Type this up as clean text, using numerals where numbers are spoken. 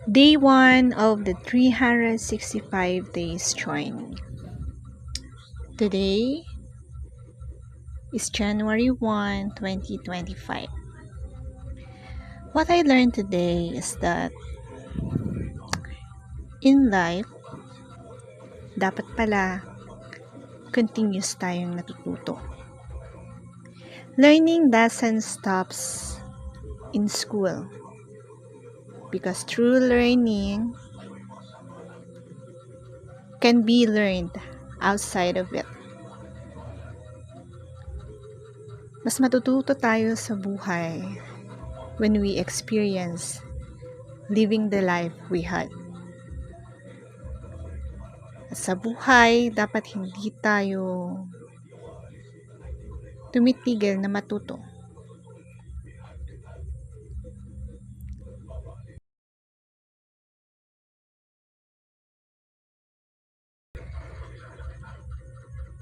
Day 1 of the 365 days journey. Today is January 1, 2025. What I learned today is that in life, dapat pala continuous tayong natututo. Learning doesn't stops in school because true learning can be learned outside of it. Mas matututo tayo sa buhay when we experience living the life we had. At sa buhay, dapat hindi tayo tumitigil na matuto.